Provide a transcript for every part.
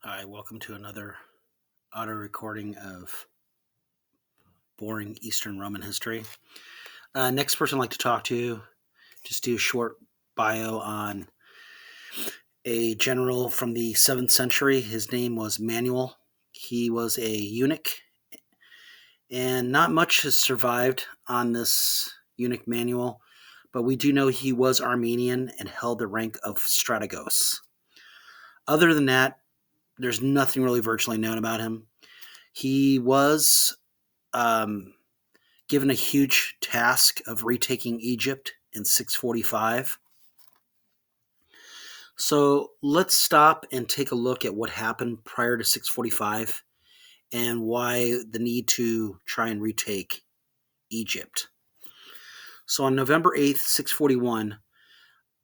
Hi, welcome to another auto recording of boring Eastern Roman history. Next person I'd like to talk to, just do a short bio on a general from the 7th century. His name was Manuel. He was a eunuch, and not much has survived on this eunuch Manuel, but we do know he was Armenian and held the rank of strategos. Other than that, there's nothing really virtually known about him. He was given a huge task of retaking Egypt in 645. So let's stop and take a look at what happened prior to 645 and why the need to try and retake Egypt. So on November 8th, 641,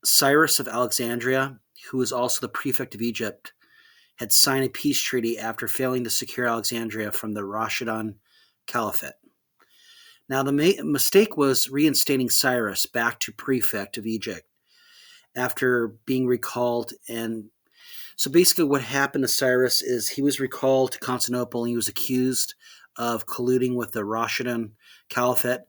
Cyrus of Alexandria, who was also the prefect of Egypt, had signed a peace treaty after failing to secure Alexandria from the Rashidun Caliphate. Now, the mistake was reinstating Cyrus back to prefect of Egypt after being recalled. And so basically what happened to Cyrus is he was recalled to Constantinople and he was accused of colluding with the Rashidun Caliphate.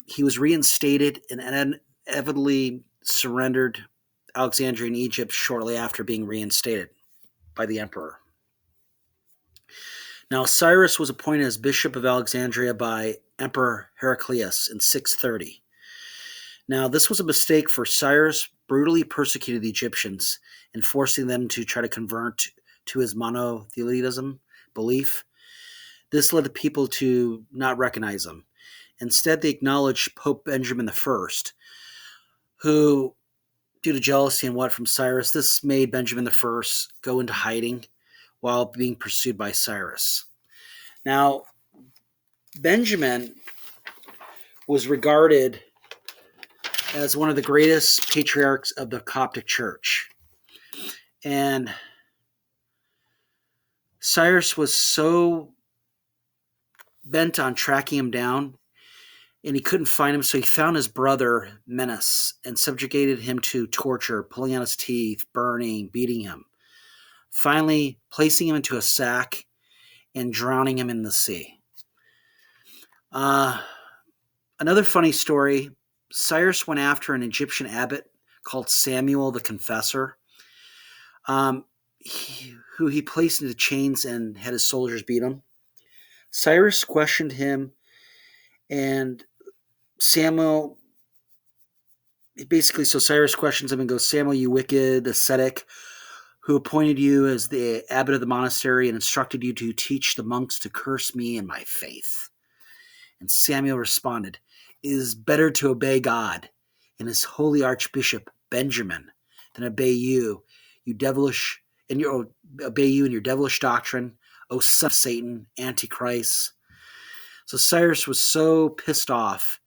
He was reinstated and inevitably surrendered Alexandria and Egypt shortly after being reinstated by the emperor. Now, Cyrus was appointed as Bishop of Alexandria by Emperor Heraclius in 630. Now, this was a mistake, for Cyrus brutally persecuted the Egyptians and forcing them to try to convert to his monotheism belief. This led the people to not recognize him. Instead, they acknowledged Pope Benjamin I, who, due to jealousy and what from Cyrus, this made Benjamin I go into hiding while being pursued by Cyrus. Now, Benjamin was regarded as one of the greatest patriarchs of the Coptic Church. And Cyrus was so bent on tracking him down, and he couldn't find him, so he found his brother Menes and subjugated him to torture, pulling out his teeth, burning, beating him, finally placing him into a sack and drowning him in the sea. Another funny story, Cyrus went after an Egyptian abbot called Samuel the Confessor, who he placed into chains and had his soldiers beat him. Cyrus questioned him, and Samuel, so Cyrus questions him and goes, "Samuel, you wicked ascetic, who appointed you as the abbot of the monastery and instructed you to teach the monks to curse me and my faith." And Samuel responded, "It is better to obey God and his holy archbishop Benjamin than obey you devilish, and your devilish doctrine, O son of Satan, Antichrist." So Cyrus was so pissed off,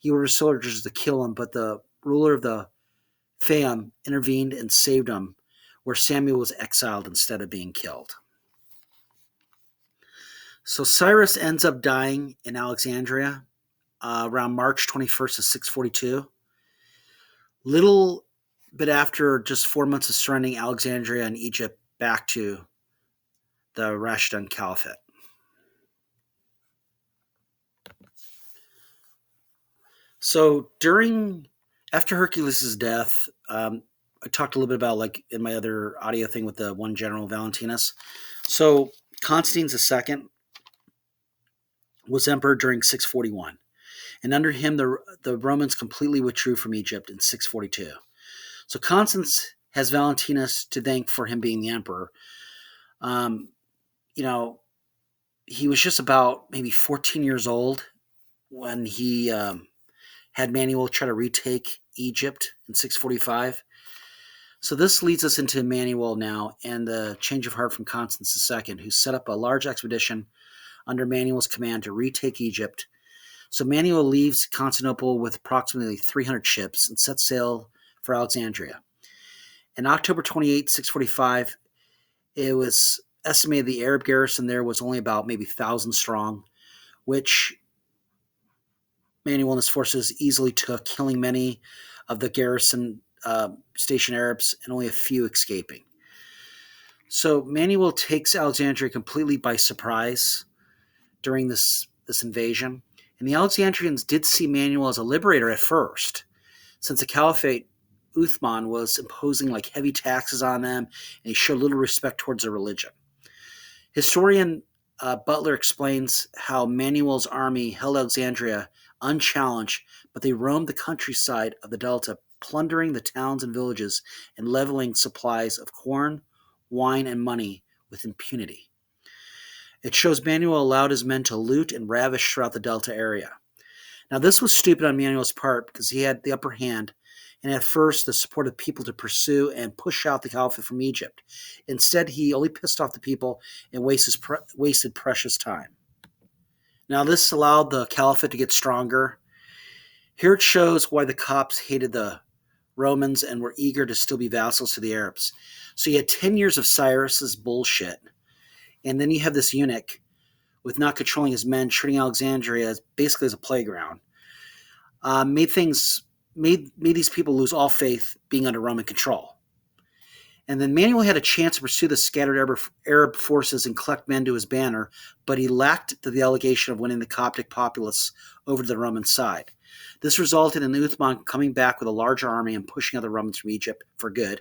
he ordered soldiers to kill him, but the ruler of the Fayum intervened and saved him, where Samuel was exiled instead of being killed. So Cyrus ends up dying in Alexandria around March 21st of 642. Little bit after just 4 months of surrendering Alexandria and Egypt back to the Rashidun Caliphate. So after Hercules' death, I talked a little bit about, like in my other audio thing with the one general Valentinus. So Constantine II was emperor during 641, and under him the Romans completely withdrew from Egypt in 642. So Constance has Valentinus to thank for him being the emperor. He was just about maybe 14 years old when he had Manuel try to retake Egypt in 645. So this leads us into Manuel now and the change of heart from Constance II, who set up a large expedition under Manuel's command to retake Egypt. So Manuel leaves Constantinople with approximately 300 ships and sets sail for Alexandria. In October 28, 645, it was estimated the Arab garrison there was only about maybe 1,000 strong, which Manuel and his forces easily took, killing many of the garrison station Arabs and only a few escaping. So Manuel takes Alexandria completely by surprise during this invasion, and the Alexandrians did see Manuel as a liberator at first, since the Caliphate Uthman was imposing like heavy taxes on them, and he showed little respect towards their religion. Historian Butler explains how Manuel's army held Alexandria unchallenged, but they roamed the countryside of the Delta, plundering the towns and villages and leveling supplies of corn, wine, and money with impunity. It shows Manuel allowed his men to loot and ravish throughout the Delta area. Now, this was stupid on Manuel's part because he had the upper hand and at first the support of people to pursue and push out the caliphate from Egypt. Instead, he only pissed off the people and wasted precious time. Now, this allowed the caliphate to get stronger. Here it shows why the Copts hated the Romans and were eager to still be vassals to the Arabs. So you had 10 years of Cyrus's bullshit, and then you have this eunuch with not controlling his men, treating Alexandria as basically as a playground. Made these people lose all faith being under Roman control. And then Manuel had a chance to pursue the scattered Arab forces and collect men to his banner, but he lacked the delegation of winning the Coptic populace over to the Roman side. This resulted in Uthman coming back with a larger army and pushing other Romans from Egypt for good,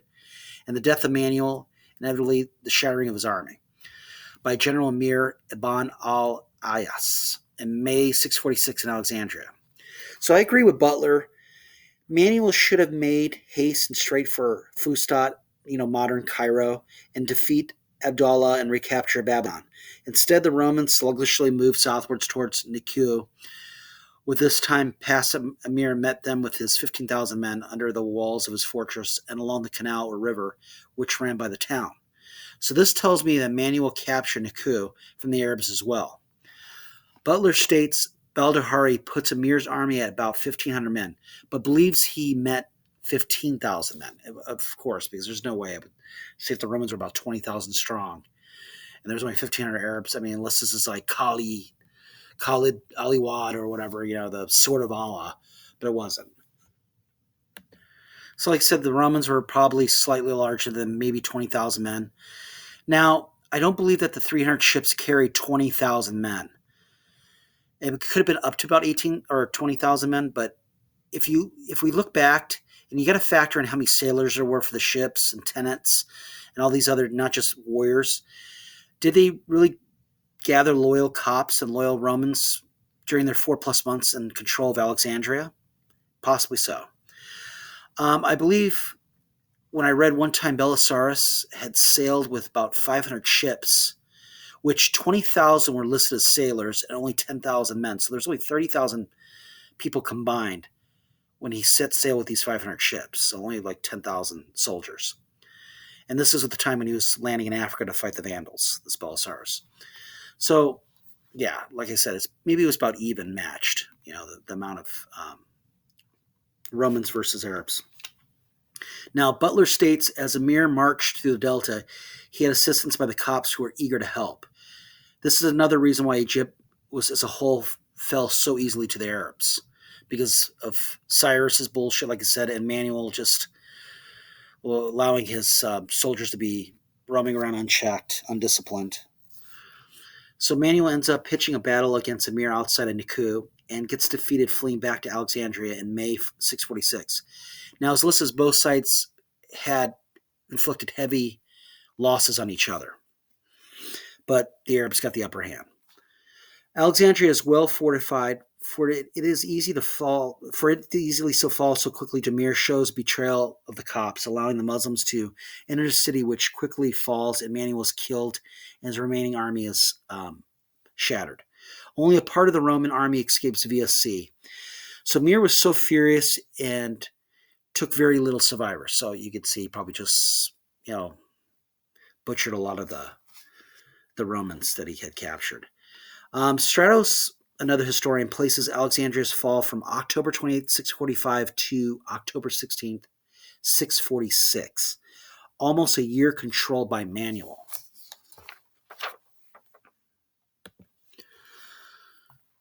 and the death of Manuel, inevitably the shattering of his army, by General Amir ibn al-Ayas in May 646 in Alexandria. So I agree with Butler. Manuel should have made haste and straight for Fustat, modern Cairo, and defeat Abdallah and recapture Babylon. Instead, the Romans sluggishly moved southwards towards Niku. With this time past, Amir met them with his 15,000 men under the walls of his fortress and along the canal or river which ran by the town. So this tells me that Manuel captured Niku from the Arabs as well. Butler states Baldahari puts Amir's army at about 1,500 men, but believes he met 15,000 men, of course, because there's no way I would say if the Romans were about 20,000 strong and there's only 1,500 Arabs. I mean, unless this is like Khalid Aliwad or whatever, the sword of Allah, but it wasn't. So like I said, the Romans were probably slightly larger than maybe 20,000 men. Now, I don't believe that the 300 ships carried 20,000 men. It could have been up to about 18 or 20,000 men, but if we look back, and you got to factor in how many sailors there were for the ships and tenants and all these other, not just warriors, did they really gather loyal Copts and loyal Romans during their 4+ months in control of Alexandria? Possibly so. I believe when I read one time Belisarius had sailed with about 500 ships, which 20,000 were listed as sailors and only 10,000 men. So there's only 30,000 people combined when he set sail with these 500 ships. So only like 10,000 soldiers. And this is at the time when he was landing in Africa to fight the Vandals, this Belisarius. So, yeah, like I said, maybe it was about even matched, the amount of Romans versus Arabs. Now, Butler states, as Amir marched through the Delta, he had assistance by the Copts who were eager to help. This is another reason why Egypt was, as a whole, fell so easily to the Arabs, because of Cyrus's bullshit, like I said, and Manuel just allowing his soldiers to be roaming around unchecked, undisciplined. So Manuel ends up pitching a battle against Amir outside of Niku and gets defeated, fleeing back to Alexandria in May 646. Now, as listed, both sides had inflicted heavy losses on each other, but the Arabs got the upper hand. Alexandria is well fortified, for it is easy to fall. For it to easily fall so quickly to Amir shows betrayal of the Copts, allowing the Muslims to enter the city, which quickly falls, and Manuel is killed, and his remaining army is shattered. Only a part of the Roman army escapes via sea. So Amir was so furious and took very little survivors. So you could see probably just, butchered a lot of the Romans that he had captured. Stratos, another historian, places Alexandria's fall from October 28th, 645 to October 16th, 646. Almost a year controlled by Manuel.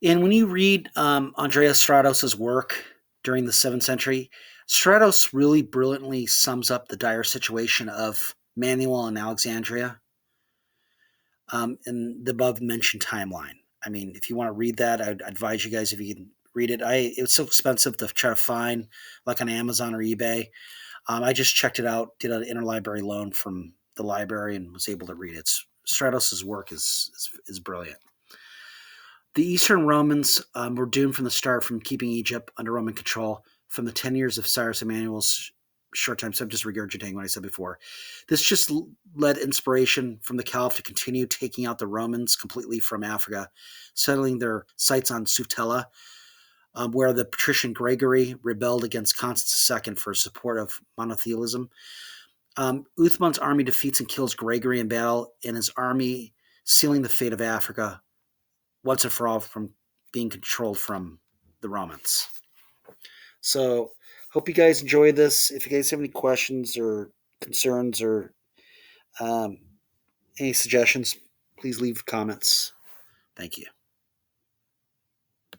And when you read Andreas Stratos' work during the 7th century, Stratos really brilliantly sums up the dire situation of Manuel in Alexandria, in the above mentioned timeline. I mean, if you want to read that, I'd advise you guys if you can read it. It was so expensive to try to find, like on Amazon or eBay. I just checked it out, did an interlibrary loan from the library, and was able to read it. Stratos's work is brilliant. The Eastern Romans were doomed from the start from keeping Egypt under Roman control from the 10 years of Cyrus Emmanuel's short time. So I'm just regurgitating what I said before. This just led inspiration from the Caliph to continue taking out the Romans completely from Africa, settling their sights on Sutela, where the patrician Gregory rebelled against Constance II for support of monotheism. Uthman's army defeats and kills Gregory in battle, and his army sealing the fate of Africa once and for all from being controlled from the Romans. So, hope you guys enjoy this. If you guys have any questions or concerns or um, any suggestions, please leave comments. Thank you.